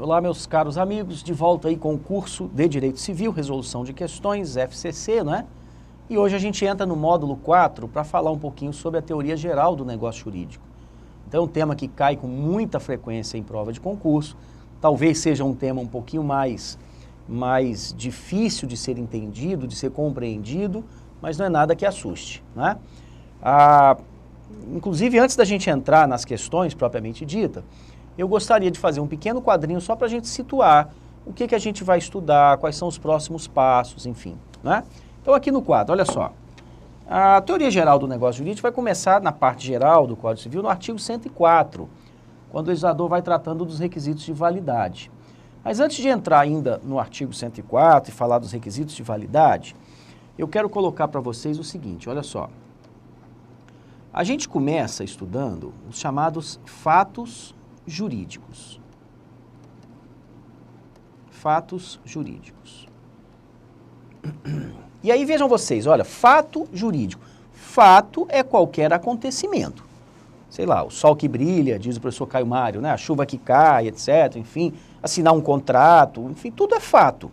Olá, meus caros amigos, de volta aí com o curso de Direito Civil, Resolução de Questões, FCC, né? E hoje a gente entra no módulo 4 para falar um pouquinho sobre a teoria geral do negócio jurídico. Então é um tema que cai com muita frequência em prova de concurso, talvez seja um tema um pouquinho mais difícil de ser entendido, de ser compreendido, mas não é nada que assuste, né? Inclusive, antes da gente entrar nas questões propriamente dita, eu gostaria de fazer um pequeno quadrinho só para a gente situar o que a gente vai estudar, quais são os próximos passos, enfim, né? Então aqui no quadro, olha só, a teoria geral do negócio jurídico vai começar na parte geral do Código Civil, no artigo 104, quando o legislador vai tratando dos requisitos de validade. Mas antes de entrar ainda no artigo 104 e falar dos requisitos de validade, eu quero colocar para vocês o seguinte, olha só. A gente começa estudando os chamados fatos jurídicos. Fatos jurídicos. E aí vejam vocês, olha, fato jurídico. Fato é qualquer acontecimento. Sei lá, o sol que brilha, diz o professor Caio Mário, né? A chuva que cai, etc. Enfim, assinar um contrato, enfim, tudo é fato.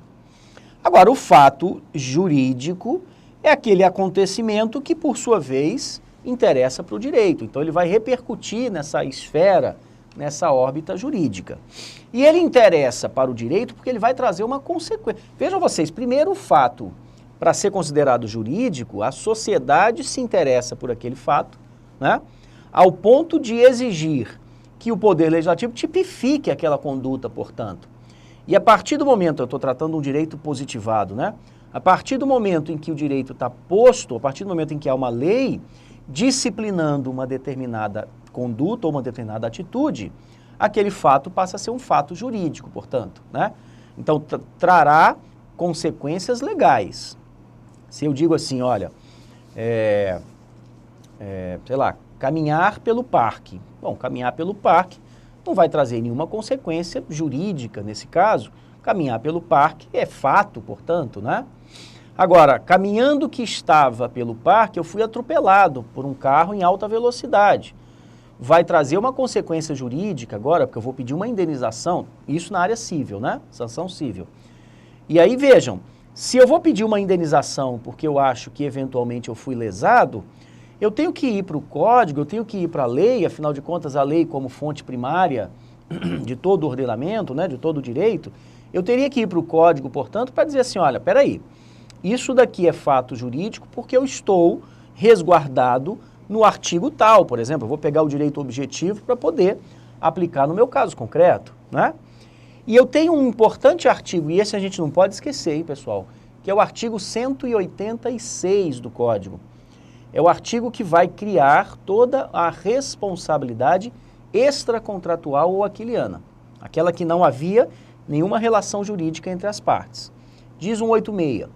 Agora, o fato jurídico é aquele acontecimento que, por sua vez, interessa para o direito. Então, ele vai repercutir nessa esfera, nessa órbita jurídica. E ele interessa para o direito porque ele vai trazer uma consequência. Vejam vocês, primeiro o fato, para ser considerado jurídico, a sociedade se interessa por aquele fato, né? Ao ponto de exigir que o Poder Legislativo tipifique aquela conduta, portanto. E a partir do momento, eu estou tratando um direito positivado, né? A partir do momento em que o direito está posto, a partir do momento em que há uma lei disciplinando uma determinada conduta ou uma determinada atitude, aquele fato passa a ser um fato jurídico, portanto, né? Então, trará consequências legais. Se eu digo assim, olha, sei lá, caminhar pelo parque. Bom, caminhar pelo parque não vai trazer nenhuma consequência jurídica nesse caso. Caminhar pelo parque é fato, portanto, né? Agora, caminhando que estava pelo parque, eu fui atropelado por um carro em alta velocidade. Vai trazer uma consequência jurídica agora, porque eu vou pedir uma indenização, isso na área civil, né? Sanção civil. E aí, vejam, se eu vou pedir uma indenização porque eu acho que eventualmente eu fui lesado, eu tenho que ir para o código, eu tenho que ir para a lei, afinal de contas a lei como fonte primária de todo o ordenamento, né, de todo o direito, eu teria que ir para o código, portanto, para dizer assim, olha, peraí, isso daqui é fato jurídico porque eu estou resguardado no artigo tal, por exemplo, eu vou pegar o direito objetivo para poder aplicar no meu caso concreto, né? E eu tenho um importante artigo, e esse a gente não pode esquecer, hein, pessoal, que é o artigo 186 do Código. É o artigo que vai criar toda a responsabilidade extracontratual ou aquiliana, aquela que não havia nenhuma relação jurídica entre as partes. Diz 186,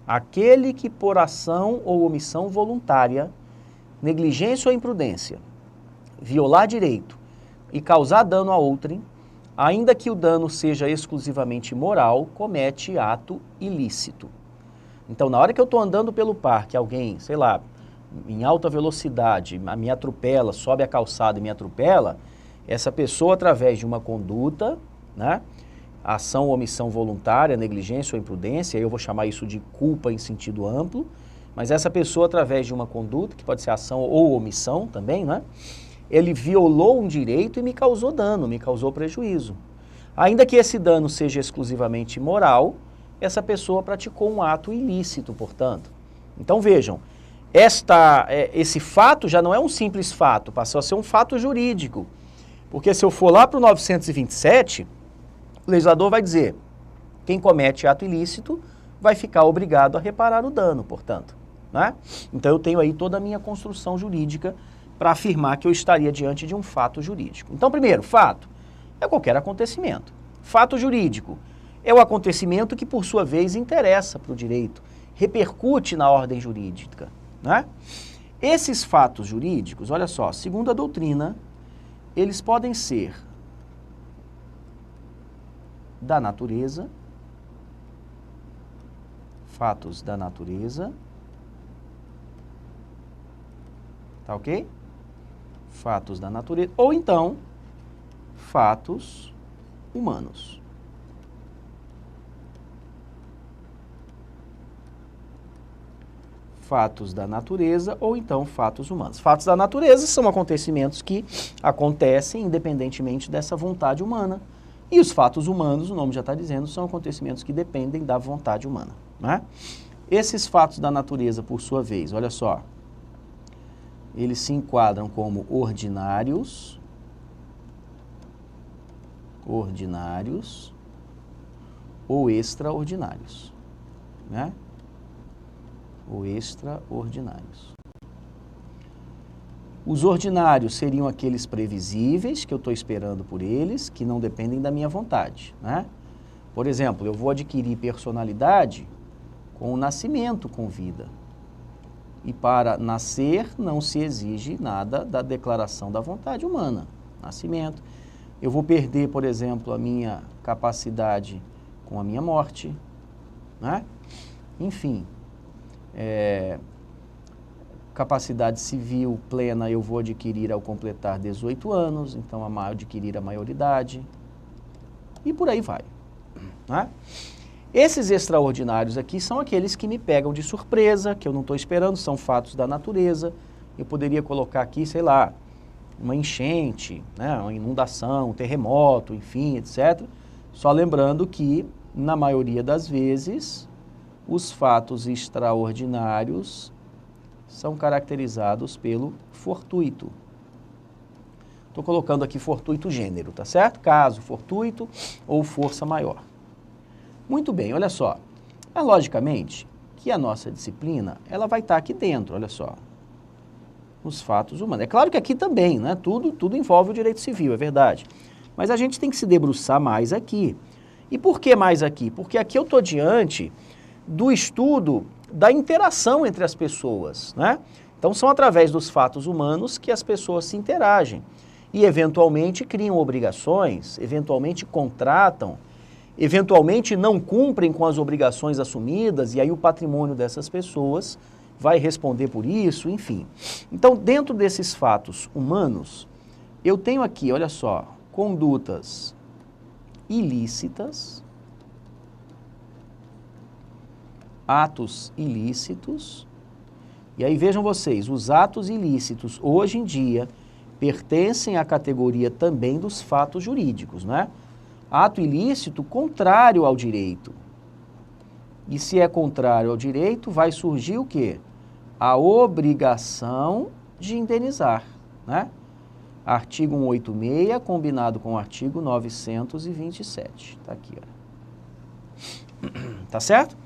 aquele que por ação ou omissão voluntária, negligência ou imprudência, violar direito e causar dano a outrem, ainda que o dano seja exclusivamente moral, comete ato ilícito. Então, na hora que eu estou andando pelo parque, alguém, sei lá, em alta velocidade, me atropela, sobe a calçada e me atropela, essa pessoa, através de uma conduta, né, ação ou omissão voluntária, negligência ou imprudência, eu vou chamar isso de culpa em sentido amplo, mas essa pessoa, através de uma conduta, que pode ser ação ou omissão também, né, ele violou um direito e me causou dano, me causou prejuízo. Ainda que esse dano seja exclusivamente moral, essa pessoa praticou um ato ilícito, portanto. Então vejam, esse fato já não é um simples fato, passou a ser um fato jurídico. Porque se eu for lá para o 927, o legislador vai dizer, quem comete ato ilícito vai ficar obrigado a reparar o dano, portanto, né? Então eu tenho aí toda a minha construção jurídica para afirmar que eu estaria diante de um fato jurídico. Então, primeiro, fato é qualquer acontecimento. Fato jurídico é o acontecimento que, por sua vez, interessa para o direito, repercute na ordem jurídica, né? Esses fatos jurídicos, olha só, segundo a doutrina, eles podem ser da natureza, fatos da natureza, tá ok? Fatos da natureza, ou então, fatos humanos. fatos da natureza ou então fatos humanos. Fatos da natureza são acontecimentos que acontecem independentemente dessa vontade humana. E os fatos humanos, o nome já está dizendo, são acontecimentos que dependem da vontade humana, né? Esses fatos da natureza, por sua vez, olha só, eles se enquadram como ordinários ou extraordinários, né? Ou extraordinários. Os ordinários seriam aqueles previsíveis, que eu estou esperando por eles, que não dependem da minha vontade, né? Por exemplo, eu vou adquirir personalidade com o nascimento com vida. E para nascer não se exige nada da declaração da vontade humana. Nascimento. Eu vou perder, por exemplo, a minha capacidade com a minha morte, né? Enfim. Capacidade civil plena eu vou adquirir ao completar 18 anos, então adquirir a maioridade, e por aí vai, né? Esses extraordinários aqui são aqueles que me pegam de surpresa, que eu não estou esperando, são fatos da natureza. Eu poderia colocar aqui, sei lá, uma enchente, né, uma inundação, um terremoto, enfim, etc. Só lembrando que, na maioria das vezes, os fatos extraordinários são caracterizados pelo fortuito. Estou colocando aqui fortuito gênero, tá certo? Caso fortuito ou força maior. Muito bem, olha só. Logicamente que a nossa disciplina, ela vai estar aqui dentro, olha só. Os fatos humanos. É claro que aqui também, né? Tudo envolve o direito civil, é verdade. Mas a gente tem que se debruçar mais aqui. E por que mais aqui? Porque aqui eu estou diante do estudo da interação entre as pessoas, né? Então são através dos fatos humanos que as pessoas se interagem e eventualmente criam obrigações, eventualmente contratam, eventualmente não cumprem com as obrigações assumidas e aí o patrimônio dessas pessoas vai responder por isso, enfim. Então, dentro desses fatos humanos, eu tenho aqui, olha só, condutas ilícitas, atos ilícitos, e aí vejam vocês, os atos ilícitos hoje em dia pertencem à categoria também dos fatos jurídicos, né? Ato ilícito contrário ao direito. E se é contrário ao direito, vai surgir o quê? A obrigação de indenizar, né? Artigo 186, combinado com o artigo 927. Tá aqui, ó. Tá certo?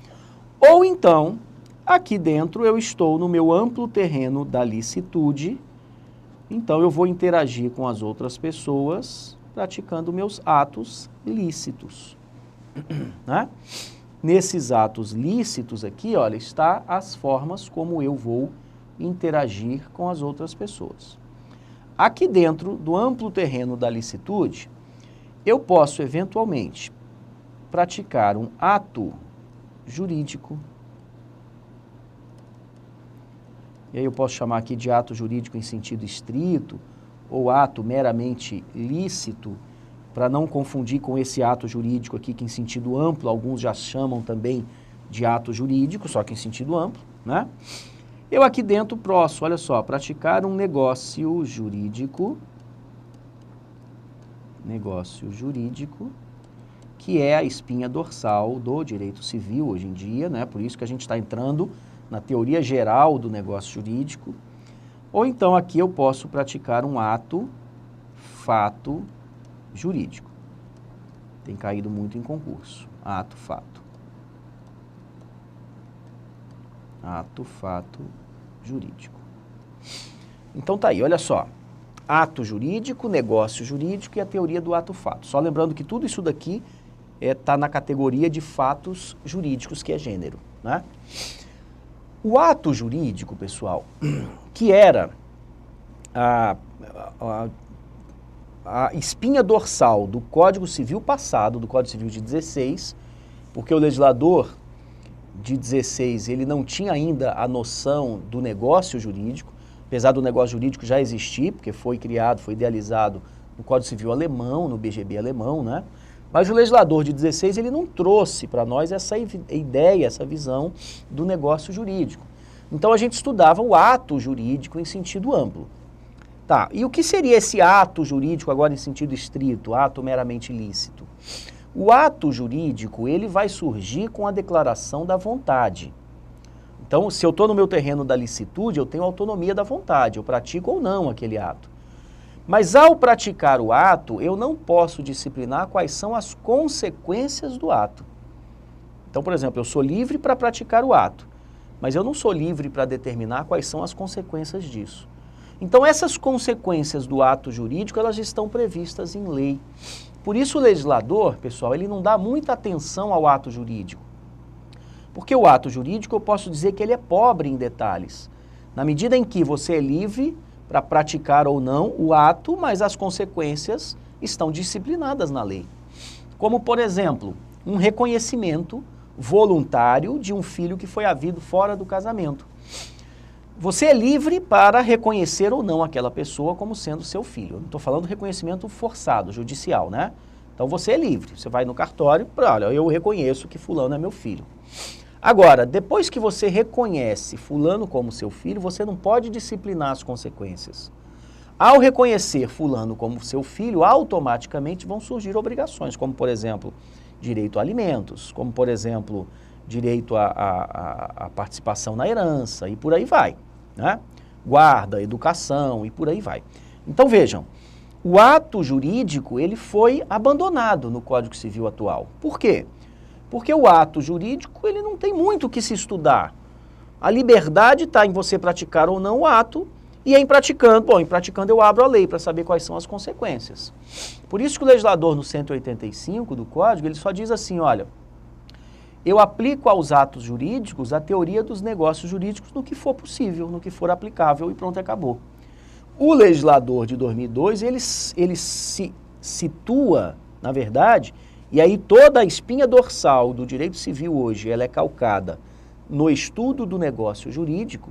Ou então, aqui dentro eu estou no meu amplo terreno da licitude, então eu vou interagir com as outras pessoas praticando meus atos lícitos, né? Nesses atos lícitos aqui, olha, está as formas como eu vou interagir com as outras pessoas. Aqui dentro do amplo terreno da licitude, eu posso eventualmente praticar um ato jurídico. E aí eu posso chamar aqui de ato jurídico em sentido estrito, ou ato meramente lícito, para não confundir com esse ato jurídico aqui que em sentido amplo, alguns já chamam também de ato jurídico, só que em sentido amplo, né? Eu aqui dentro posso, olha só, praticar um negócio jurídico, que é a espinha dorsal do direito civil hoje em dia, né? Por isso que a gente está entrando na teoria geral do negócio jurídico. Ou então aqui eu posso praticar um fato jurídico. Tem caído muito em concurso. Fato jurídico. Então tá aí, olha só. Ato jurídico, negócio jurídico e a teoria do ato-fato. Só lembrando que tudo isso daqui está na categoria de fatos jurídicos, que é gênero, né? O ato jurídico, pessoal, que era a espinha dorsal do Código Civil passado, do Código Civil de 16, porque o legislador de 16, ele não tinha ainda a noção do negócio jurídico, apesar do negócio jurídico já existir, porque foi criado, foi idealizado no Código Civil alemão, no BGB alemão, né? Mas o legislador de 16, ele não trouxe para nós essa ideia, essa visão do negócio jurídico. Então a gente estudava o ato jurídico em sentido amplo. Tá, e o que seria esse ato jurídico agora em sentido estrito, ato meramente lícito? O ato jurídico, ele vai surgir com a declaração da vontade. Então, se eu estou no meu terreno da licitude, eu tenho autonomia da vontade, eu pratico ou não aquele ato. Mas ao praticar o ato, eu não posso disciplinar quais são as consequências do ato. Então, por exemplo, eu sou livre para praticar o ato, mas eu não sou livre para determinar quais são as consequências disso. Então, essas consequências do ato jurídico, elas estão previstas em lei. Por isso o legislador, pessoal, ele não dá muita atenção ao ato jurídico. Porque o ato jurídico, eu posso dizer que ele é pobre em detalhes. Na medida em que você é livre para praticar ou não o ato, mas as consequências estão disciplinadas na lei. Como, por exemplo, um reconhecimento voluntário de um filho que foi havido fora do casamento. Você é livre para reconhecer ou não aquela pessoa como sendo seu filho. Eu não estou falando reconhecimento forçado, judicial, né? Então você é livre, você vai no cartório, olha, eu reconheço que fulano é meu filho. Agora, depois que você reconhece fulano como seu filho, você não pode disciplinar as consequências. Ao reconhecer fulano como seu filho, automaticamente vão surgir obrigações, como por exemplo, direito a alimentos, como por exemplo, direito à participação na herança e por aí vai, né? Guarda, educação e por aí vai. Então vejam, o ato jurídico ele foi abandonado no Código Civil atual. Por quê? Porque o ato jurídico ele não tem muito o que se estudar. A liberdade está em você praticar ou não o ato, e em praticando eu abro a lei para saber quais são as consequências. Por isso que o legislador no 185 do Código, ele só diz assim, olha, eu aplico aos atos jurídicos a teoria dos negócios jurídicos no que for possível, no que for aplicável e pronto, acabou. O legislador de 2002, ele se situa, na verdade, e aí toda a espinha dorsal do direito civil hoje, ela é calcada no estudo do negócio jurídico.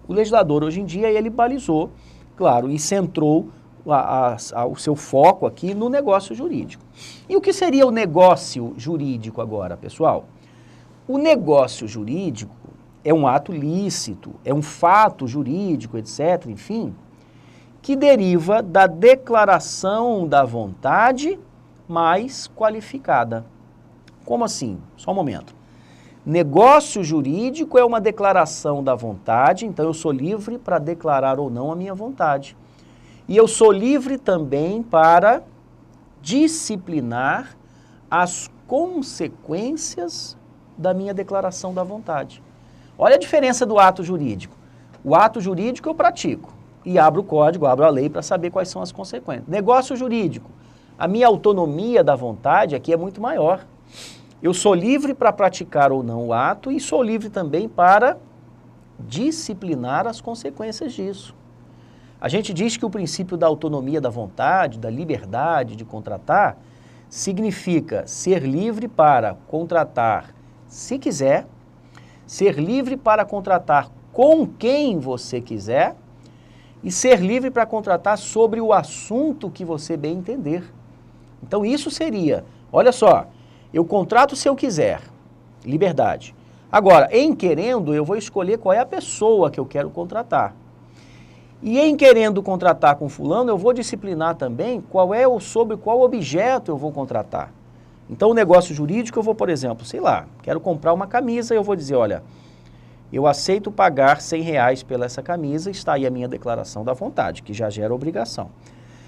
O legislador hoje em dia, ele balizou, claro, e centrou o seu foco aqui no negócio jurídico. E o que seria o negócio jurídico agora, pessoal? O negócio jurídico é um ato lícito, é um fato jurídico, etc., enfim, que deriva da declaração da vontade mais qualificada. Como assim? Só um momento. Negócio jurídico é uma declaração da vontade, então eu sou livre para declarar ou não a minha vontade. E eu sou livre também para disciplinar as consequências da minha declaração da vontade. Olha a diferença do ato jurídico. O ato jurídico eu pratico e abro o código, abro a lei para saber quais são as consequências. Negócio jurídico, a minha autonomia da vontade aqui é muito maior. Eu sou livre para praticar ou não o ato e sou livre também para disciplinar as consequências disso. A gente diz que o princípio da autonomia da vontade, da liberdade de contratar, significa ser livre para contratar se quiser, ser livre para contratar com quem você quiser e ser livre para contratar sobre o assunto que você bem entender. Então isso seria, olha só, eu contrato se eu quiser, liberdade. Agora, em querendo, eu vou escolher qual é a pessoa que eu quero contratar. E em querendo contratar com fulano, eu vou disciplinar também sobre qual objeto eu vou contratar. Então, o negócio jurídico, eu vou, por exemplo, sei lá, quero comprar uma camisa e eu vou dizer, olha, eu aceito pagar R$100 pela essa camisa, está aí a minha declaração da vontade, que já gera obrigação.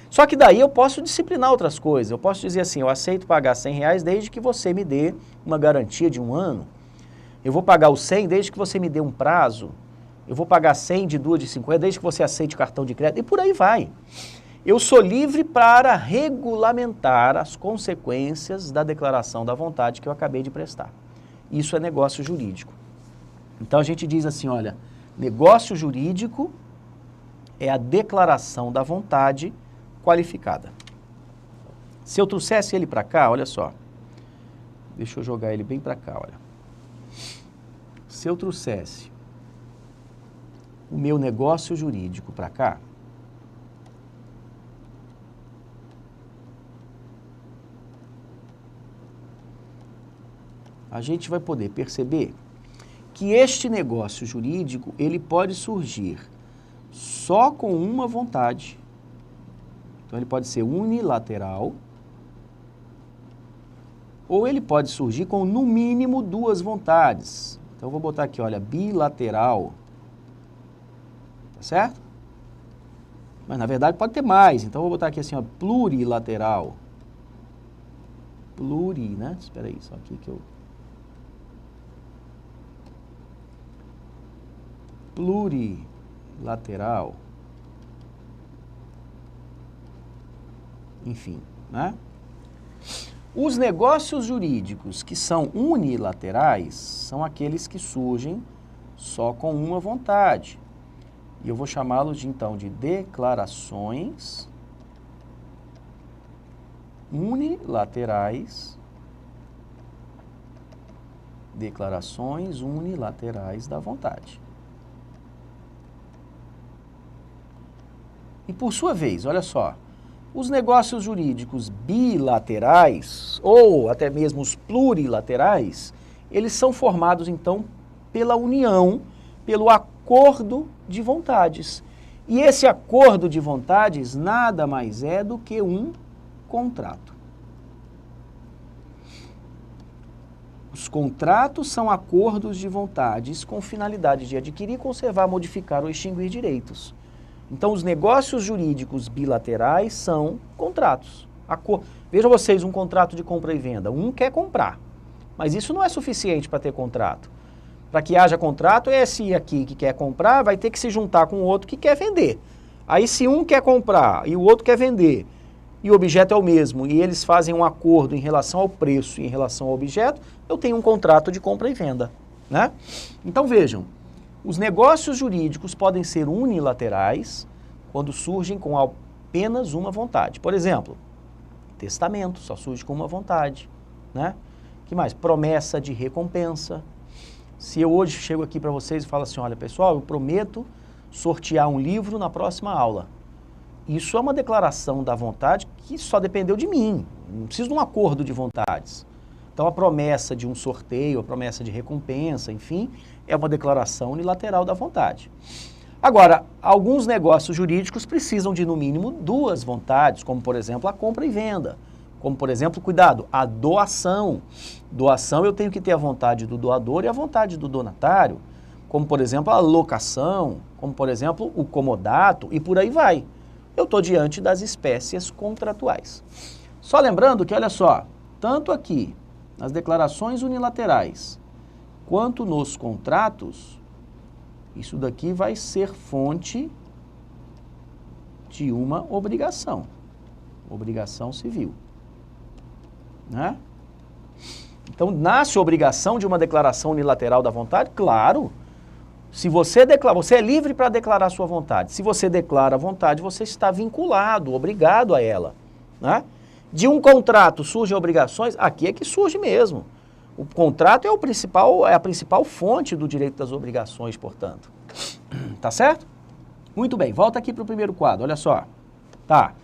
Só que daí eu posso disciplinar outras coisas, eu posso dizer assim, eu aceito pagar R$100 desde que você me dê uma garantia de 1 ano, eu vou pagar os 100 desde que você me dê um prazo, eu vou pagar 100 de 2 de 50 desde que você aceite cartão de crédito, e por aí vai. Eu sou livre para regulamentar as consequências da declaração da vontade que eu acabei de prestar. Isso é negócio jurídico. Então a gente diz assim, olha, negócio jurídico é a declaração da vontade qualificada. Se eu trouxesse ele para cá, olha só, deixa eu jogar ele bem para cá, olha. Se eu trouxesse o meu negócio jurídico para cá, a gente vai poder perceber que este negócio jurídico ele pode surgir só com uma vontade. Então, ele pode ser unilateral, ou ele pode surgir com, no mínimo, duas vontades. Então, eu vou botar aqui, olha, bilateral. Tá certo? Mas, na verdade, pode ter mais. Então, eu vou botar aqui assim, ó, plurilateral. Pluri, né? Espera aí, só aqui que eu... Plurilateral. Enfim, né? Os negócios jurídicos que são unilaterais são aqueles que surgem só com uma vontade. E eu vou chamá-los, então, de declarações unilaterais. Declarações unilaterais da vontade. E por sua vez, olha só, os negócios jurídicos bilaterais, ou até mesmo os plurilaterais, eles são formados, então, pela união, pelo acordo de vontades. E esse acordo de vontades nada mais é do que um contrato. Os contratos são acordos de vontades com finalidade de adquirir, conservar, modificar ou extinguir direitos. Então, os negócios jurídicos bilaterais são contratos. Vejam vocês um contrato de compra e venda. Um quer comprar, mas isso não é suficiente para ter contrato. Para que haja contrato, esse aqui que quer comprar vai ter que se juntar com o outro que quer vender. Aí, se um quer comprar e o outro quer vender, e o objeto é o mesmo, e eles fazem um acordo em relação ao preço e em relação ao objeto, eu tenho um contrato de compra e venda, né? Então, vejam. Os negócios jurídicos podem ser unilaterais quando surgem com apenas uma vontade. Por exemplo, testamento só surge com uma vontade, né? Que mais? Promessa de recompensa. Se eu hoje chego aqui para vocês e falo assim, olha pessoal, eu prometo sortear um livro na próxima aula. Isso é uma declaração da vontade que só dependeu de mim. Não preciso de um acordo de vontades. Então, a promessa de um sorteio, a promessa de recompensa, enfim, é uma declaração unilateral da vontade. Agora, alguns negócios jurídicos precisam de, no mínimo, duas vontades, como, por exemplo, a compra e venda. Como, por exemplo, cuidado, a doação. Doação, eu tenho que ter a vontade do doador e a vontade do donatário. Como, por exemplo, a locação, como, por exemplo, o comodato, e por aí vai. Eu estou diante das espécies contratuais. Só lembrando que, olha só, tanto aqui, nas declarações unilaterais, quanto nos contratos, isso daqui vai ser fonte de uma obrigação civil, né? Então, nasce a obrigação de uma declaração unilateral da vontade? Claro. Se você declara, você é livre para declarar sua vontade. Se você declara a vontade, você está vinculado, obrigado a ela, né? De um contrato surgem obrigações, aqui é que surge mesmo. O contrato é a principal fonte do direito das obrigações, portanto. Tá certo? Muito bem, volta aqui para o primeiro quadro, olha só. Tá.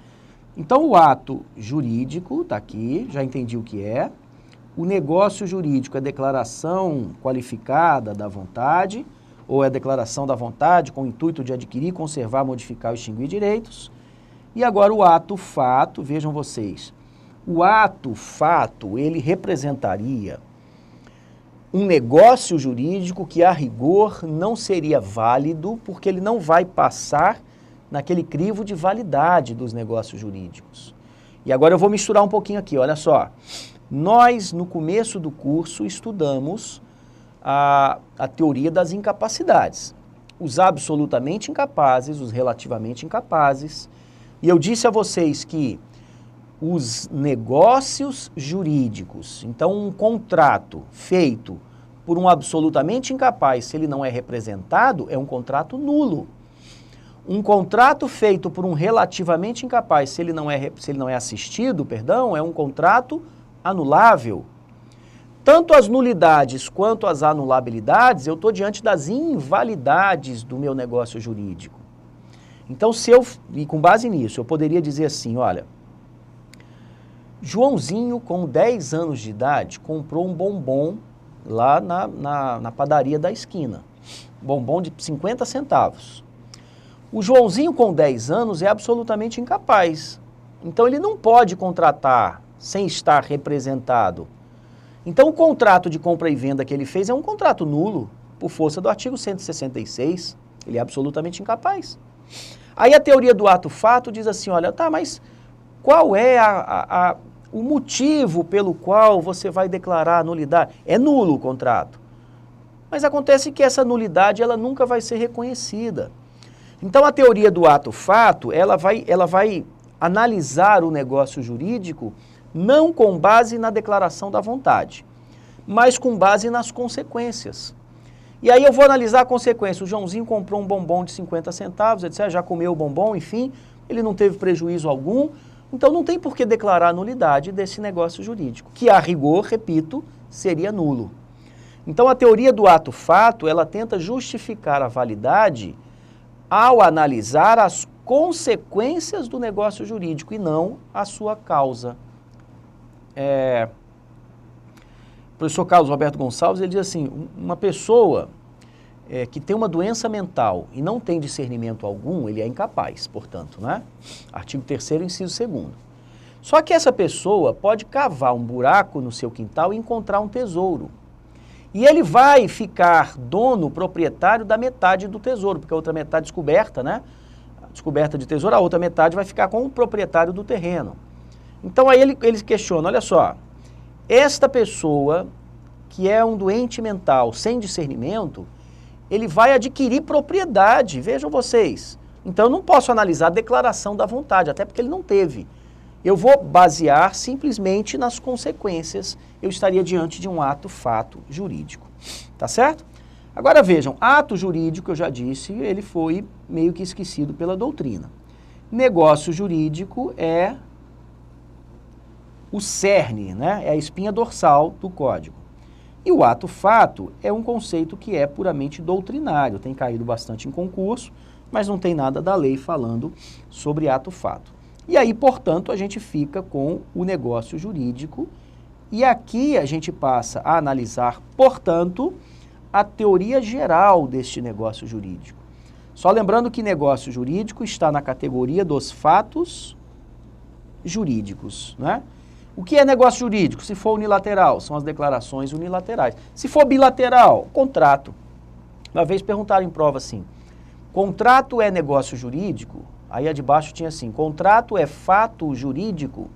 Então, o ato jurídico, tá aqui, já entendi o que é. O negócio jurídico é a declaração qualificada da vontade, ou é a declaração da vontade com o intuito de adquirir, conservar, modificar ou extinguir direitos. E agora o ato-fato, vejam vocês. O ato-fato, ele representaria um negócio jurídico que, a rigor, não seria válido, porque ele não vai passar naquele crivo de validade dos negócios jurídicos. E agora eu vou misturar um pouquinho aqui, olha só. Nós, no começo do curso, estudamos a teoria das incapacidades. Os absolutamente incapazes, os relativamente incapazes. E eu disse a vocês que os negócios jurídicos, então um contrato feito por um absolutamente incapaz, se ele não é representado, é um contrato nulo. Um contrato feito por um relativamente incapaz, se ele não é assistido, perdão, é um contrato anulável. Tanto as nulidades quanto as anulabilidades, eu estou diante das invalidades do meu negócio jurídico. Então, e com base nisso, eu poderia dizer assim, olha, Joãozinho, com 10 anos de idade, comprou um bombom lá na padaria da esquina. Bombom de 50 centavos. O Joãozinho com 10 anos é absolutamente incapaz. Então ele não pode contratar sem estar representado. Então o contrato de compra e venda que ele fez é um contrato nulo, por força do artigo 166. Ele é absolutamente incapaz. Aí a teoria do ato-fato diz assim, olha, tá, mas qual é o motivo pelo qual você vai declarar a nulidade? É nulo o contrato. Mas acontece que essa nulidade ela nunca vai ser reconhecida. Então a teoria do ato-fato, ela vai analisar o negócio jurídico não com base na declaração da vontade, mas com base nas consequências. E aí eu vou analisar a consequência. O Joãozinho comprou um bombom de 50 centavos, etc., já comeu o bombom, enfim, ele não teve prejuízo algum, então não tem por que declarar a nulidade desse negócio jurídico, que a rigor, repito, seria nulo. Então a teoria do ato-fato, ela tenta justificar a validade ao analisar as consequências do negócio jurídico e não a sua causa. O professor Carlos Roberto Gonçalves, ele diz assim, uma pessoa que tem uma doença mental e não tem discernimento algum, ele é incapaz, portanto, né? Artigo 3º, inciso 2º. Só que essa pessoa pode cavar um buraco no seu quintal e encontrar um tesouro. E ele vai ficar dono, proprietário da metade do tesouro, porque a outra metade descoberta, né? Descoberta de tesouro, a outra metade vai ficar com o proprietário do terreno. Então aí ele questiona, olha só, esta pessoa que é um doente mental sem discernimento, ele vai adquirir propriedade, vejam vocês. Então eu não posso analisar a declaração da vontade, até porque ele não teve. Eu vou basear simplesmente nas consequências, eu estaria diante de um ato-fato jurídico, tá certo? Agora vejam, ato jurídico, eu já disse, ele foi meio que esquecido pela doutrina. Negócio jurídico é o cerne, né? É a espinha dorsal do Código. E o ato-fato é um conceito que é puramente doutrinário, tem caído bastante em concurso, mas não tem nada da lei falando sobre ato-fato. E aí, portanto, a gente fica com o negócio jurídico e aqui a gente passa a analisar, portanto, a teoria geral deste negócio jurídico. Só lembrando que negócio jurídico está na categoria dos fatos jurídicos, né? O que é negócio jurídico? Se for unilateral, são as declarações unilaterais. Se for bilateral, contrato. Uma vez perguntaram em prova assim, contrato é negócio jurídico? Aí a de baixo tinha assim, contrato é fato jurídico?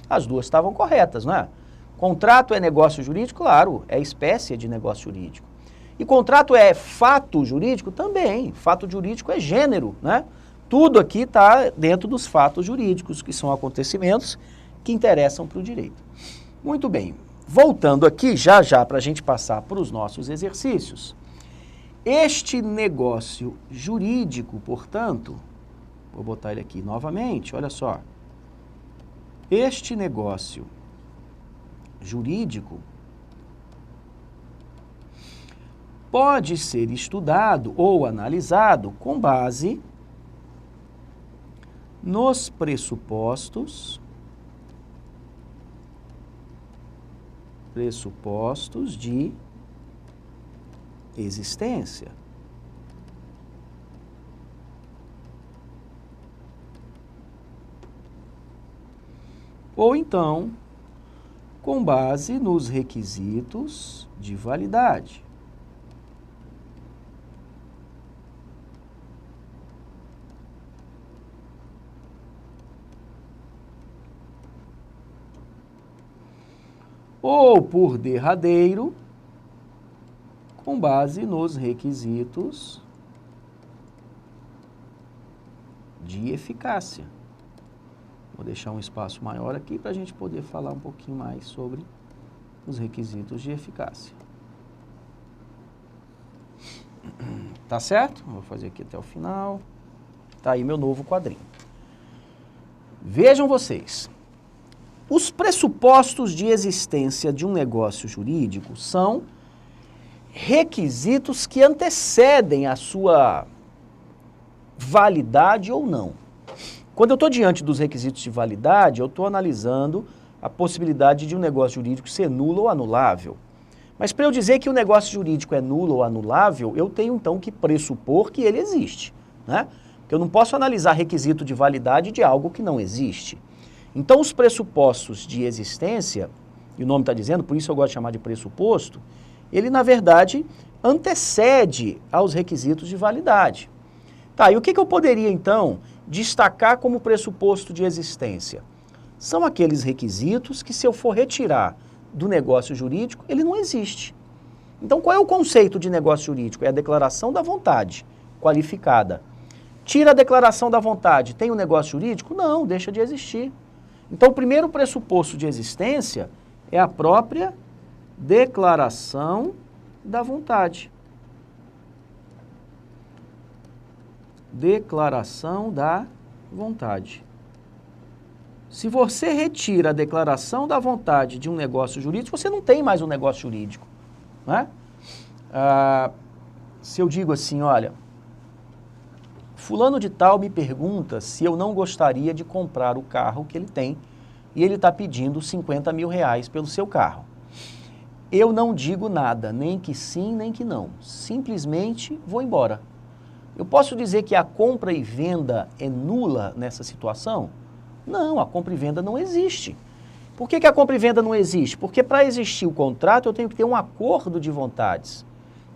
As duas estavam corretas, não é? Contrato é negócio jurídico? Claro, é espécie de negócio jurídico. E contrato é fato jurídico? Também. Fato jurídico é gênero, né? Tudo aqui está dentro dos fatos jurídicos, que são acontecimentos que interessam para o direito. Muito bem, voltando aqui já para a gente passar para os nossos exercícios. Este negócio jurídico, portanto, vou botar ele aqui novamente, olha só. Este negócio jurídico pode ser estudado ou analisado com base nos pressupostos de existência. Ou então, com base nos requisitos de validade. Ou por derradeiro, com base nos requisitos de eficácia. Vou deixar um espaço maior aqui para a gente poder falar um pouquinho mais sobre os requisitos de eficácia. Tá certo? Vou fazer aqui até o final. Tá aí meu novo quadrinho. Vejam vocês. Os pressupostos de existência de um negócio jurídico são requisitos que antecedem a sua validade ou não. Quando eu estou diante dos requisitos de validade, eu estou analisando a possibilidade de um negócio jurídico ser nulo ou anulável. Mas para eu dizer que o negócio jurídico é nulo ou anulável, eu tenho então que pressupor que ele existe, né? Porque eu não posso analisar requisito de validade de algo que não existe. Então os pressupostos de existência, e o nome está dizendo, por isso eu gosto de chamar de pressuposto, ele na verdade antecede aos requisitos de validade. Tá, e o que eu poderia então destacar como pressuposto de existência? São aqueles requisitos que, se eu for retirar do negócio jurídico, ele não existe. Então, qual é o conceito de negócio jurídico? É a declaração da vontade qualificada. Tira a declaração da vontade, tem um negócio jurídico? Não, deixa de existir. Então, o primeiro pressuposto de existência é a própria declaração da vontade. Declaração da vontade. Se você retira a declaração da vontade de um negócio jurídico, você não tem mais um negócio jurídico, né? Se eu digo assim, olha, fulano de tal me pergunta se eu não gostaria de comprar o carro que ele tem e ele está pedindo 50 mil reais pelo seu carro. Eu não digo nada, nem que sim, nem que não. Simplesmente vou embora. Eu posso dizer que a compra e venda é nula nessa situação? Não, a compra e venda não existe. Por que a compra e venda não existe? Porque para existir o contrato eu tenho que ter um acordo de vontades.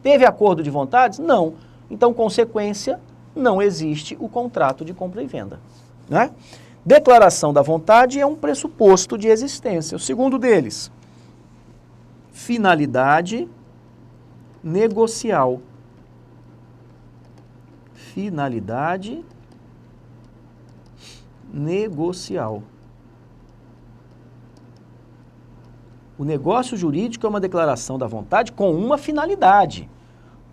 Teve acordo de vontades? Não. Então, consequência, não existe o contrato de compra e venda, né? Declaração da vontade é um pressuposto de existência. O segundo deles, finalidade negocial. Finalidade negocial. O negócio jurídico é uma declaração da vontade com uma finalidade,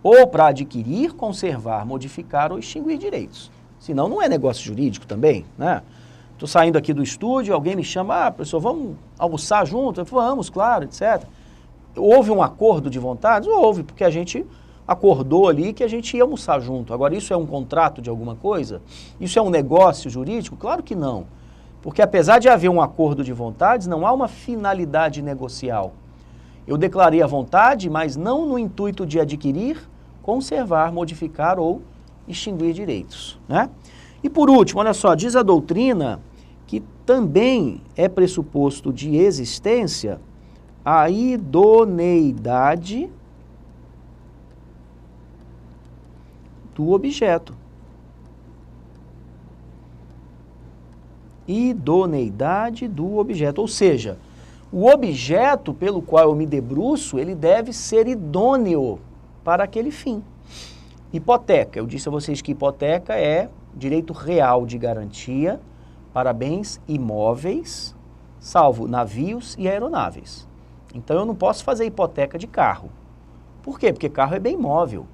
ou para adquirir, conservar, modificar ou extinguir direitos. Senão não é negócio jurídico também, né? Estou saindo aqui do estúdio, alguém me chama, professor, vamos almoçar junto? Eu falo, vamos, claro, etc. Houve um acordo de vontades? Houve, porque a gente acordou ali que a gente ia almoçar junto. Agora, isso é um contrato de alguma coisa? Isso é um negócio jurídico? Claro que não. Porque apesar de haver um acordo de vontades, não há uma finalidade negocial. Eu declarei a vontade, mas não no intuito de adquirir, conservar, modificar ou extinguir direitos, né? E por último, olha só, diz a doutrina que também é pressuposto de existência a idoneidade do objeto. Idoneidade do objeto, ou seja, o objeto pelo qual eu me debruço, ele deve ser idôneo para aquele fim. Hipoteca, eu disse a vocês que hipoteca é direito real de garantia para bens imóveis, salvo navios e aeronaves. Então eu não posso fazer hipoteca de carro. Por quê? Porque carro é bem imóvel.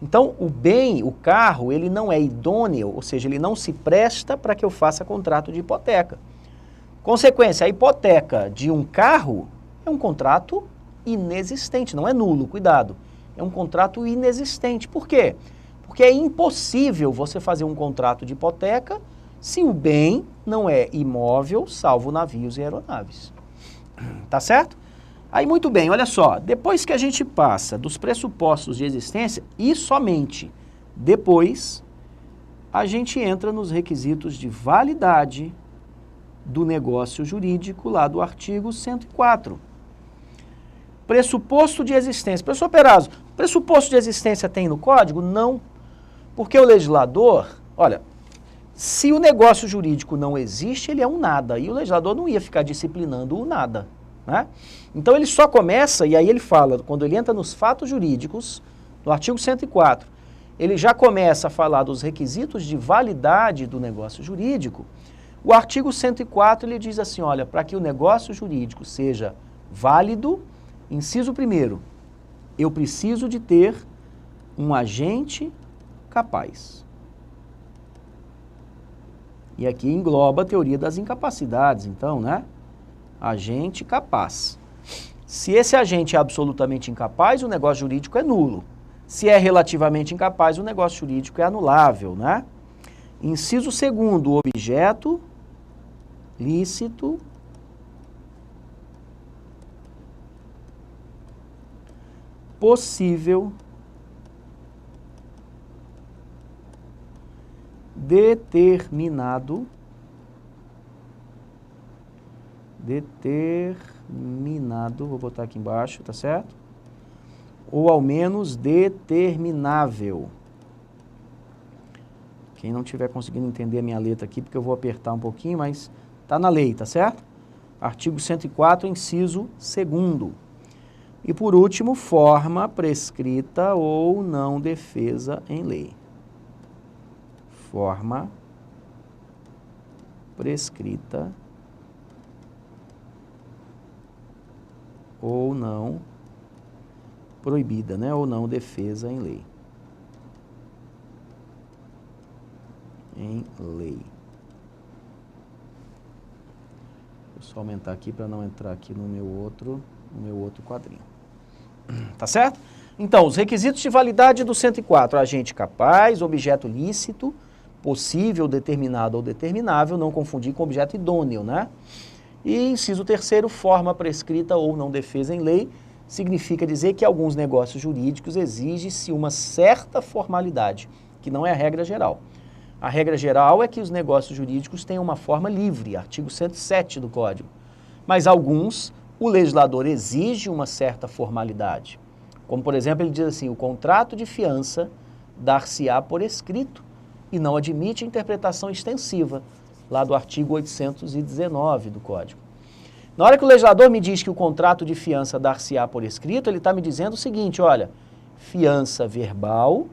Então, o bem, o carro, ele não é idôneo, ou seja, ele não se presta para que eu faça contrato de hipoteca. Consequência, a hipoteca de um carro é um contrato inexistente, não é nulo, cuidado. É um contrato inexistente. Por quê? Porque é impossível você fazer um contrato de hipoteca se o bem não é imóvel, salvo navios e aeronaves. Tá certo? Aí, muito bem, olha só, depois que a gente passa dos pressupostos de existência e somente depois, a gente entra nos requisitos de validade do negócio jurídico lá do artigo 104. Pressuposto de existência. Professor Perazzo, pressuposto de existência tem no código? Não, porque o legislador, olha, se o negócio jurídico não existe, ele é um nada, e o legislador não ia ficar disciplinando o nada, né? Então ele só começa, e aí ele fala, quando ele entra nos fatos jurídicos, no artigo 104, ele já começa a falar dos requisitos de validade do negócio jurídico. O artigo 104 ele diz assim, olha, para que o negócio jurídico seja válido, inciso 1º, eu preciso de ter um agente capaz. E aqui engloba a teoria das incapacidades, então, né? Agente capaz. Se esse agente é absolutamente incapaz, o negócio jurídico é nulo. Se é relativamente incapaz, o negócio jurídico é anulável, né? Inciso 2º, o objeto lícito possível determinado, vou botar aqui embaixo, tá certo? Ou ao menos determinável. Quem não estiver conseguindo entender a minha letra aqui, porque eu vou apertar um pouquinho, mas tá na lei, tá certo? Artigo 104, inciso 2º. E por último, forma prescrita ou não defesa em lei. Forma prescrita ou não proibida, né? Ou não defesa em lei. Em lei. Vou só aumentar aqui para não entrar aqui no meu outro quadrinho. Tá certo? Então, os requisitos de validade do 104. Agente capaz, objeto lícito, possível, determinado ou determinável, não confundir com objeto idôneo, né? E inciso 3º, forma prescrita ou não defesa em lei, significa dizer que alguns negócios jurídicos exige-se uma certa formalidade, que não é a regra geral. A regra geral é que os negócios jurídicos têm uma forma livre, artigo 107 do Código. Mas alguns, o legislador exige uma certa formalidade. Como, por exemplo, ele diz assim, o contrato de fiança dar-se-á por escrito e não admite interpretação extensiva, lá do artigo 819 do Código. Na hora que o legislador me diz que o contrato de fiança dar-se-á por escrito, ele está me dizendo o seguinte, olha, fiança verbal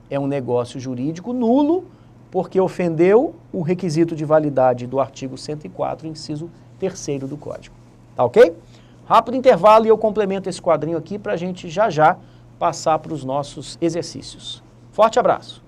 é um negócio jurídico nulo porque ofendeu o requisito de validade do artigo 104, inciso 3º do Código. Tá ok? Rápido intervalo e eu complemento esse quadrinho aqui para a gente já passar para os nossos exercícios. Forte abraço!